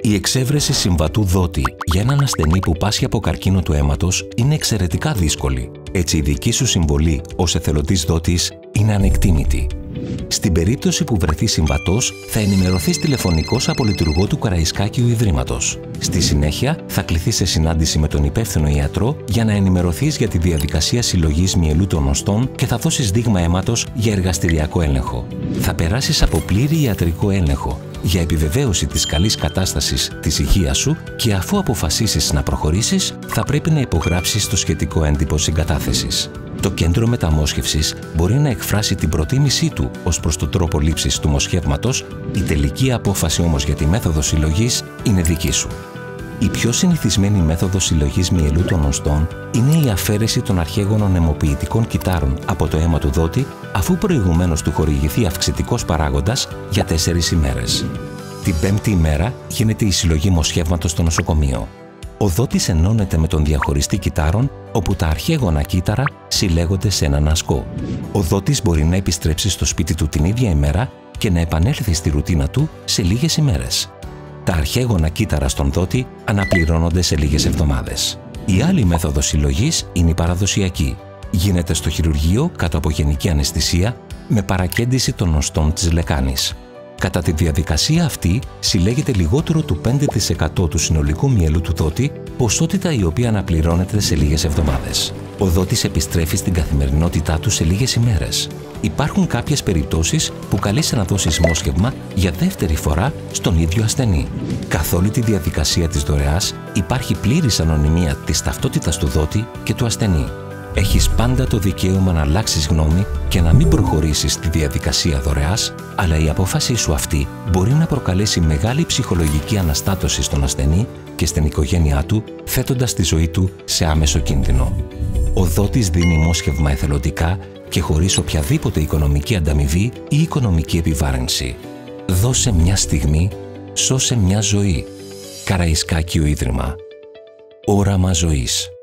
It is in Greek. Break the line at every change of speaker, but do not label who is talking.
Η εξέβρεση συμβατού δότη για έναν ασθενή που πάσχει από καρκίνο του αίματος είναι εξαιρετικά δύσκολη. Έτσι, η δική σου συμβολή ως εθελοντής δότης είναι ανεκτήμητη. Στην περίπτωση που βρεθεί συμβατός, θα ενημερωθείς τηλεφωνικώς από λειτουργό του Καραϊσκάκιου Ιδρύματος. Στη συνέχεια, θα κληθείς σε συνάντηση με τον υπεύθυνο ιατρό για να ενημερωθείς για τη διαδικασία συλλογής μυελού των οστών και θα δώσεις δείγμα αίματος για εργαστηριακό έλεγχο. Θα περάσεις από πλήρη ιατρικό έλεγχο για επιβεβαίωση της καλής κατάστασης της υγείας σου και αφού αποφασίσεις να προχωρήσεις, θα πρέπει να υπογράψεις το σχετικό έντυπο συγκατάθεσης. Το κέντρο μεταμόσχευσης μπορεί να εκφράσει την προτίμησή του ως προς τον τρόπο λήψης του μοσχεύματος, η τελική απόφαση όμως για τη μέθοδο συλλογής είναι δική σου. Η πιο συνηθισμένη μέθοδος συλλογής μυελού των οστών είναι η αφαίρεση των αρχαίγωνων αιμοποιητικών κυττάρων από το αίμα του δότη, αφού προηγουμένως του χορηγηθεί αυξητικός παράγοντας για 4 ημέρες. Την 5η ημέρα γίνεται η συλλογή μοσχεύματος στο νοσοκομείο. Ο δότης ενώνεται με τον διαχωριστή κυττάρων, όπου τα αρχαίγωνα κύτταρα συλλέγονται σε έναν ασκό. Ο δότης μπορεί να επιστρέψει στο σπίτι του την ίδια ημέρα και να επανέλθει στη ρουτίνα του σε λίγες ημέρες. Τα αρχαίγωνα κύτταρα στον δότη αναπληρώνονται σε λίγες εβδομάδες. Η άλλη μέθοδος συλλογής είναι η παραδοσιακή. Γίνεται στο χειρουργείο κάτω από γενική αναισθησία με παρακέντηση των οστών της λεκάνης. Κατά τη διαδικασία αυτή συλλέγεται λιγότερο του 5% του συνολικού μυελού του δότη, ποσότητα η οποία αναπληρώνεται σε λίγες εβδομάδες. Ο δότης επιστρέφει στην καθημερινότητά του σε λίγες ημέρες. Υπάρχουν κάποιες περιπτώσεις που καλείσαι να δώσεις μόσχευμα για δεύτερη φορά στον ίδιο ασθενή. Καθ' όλη τη διαδικασία της δωρεάς υπάρχει πλήρης ανωνυμία της ταυτότητας του δότη και του ασθενή. Έχεις πάντα το δικαίωμα να αλλάξεις γνώμη και να μην προχωρήσεις στη διαδικασία δωρεάς, αλλά η απόφασή σου αυτή μπορεί να προκαλέσει μεγάλη ψυχολογική αναστάτωση στον ασθενή και στην οικογένειά του, θέτοντας τη ζωή του σε άμεσο κίνδυνο. Ο δότης δίνει μόσχευμα εθελοντικά και χωρίς οποιαδήποτε οικονομική ανταμοιβή ή οικονομική επιβάρυνση. Δώσε μια στιγμή, σώσε μια ζωή. Καραϊσκάκιο Ίδρυμα. Όραμα ζωής.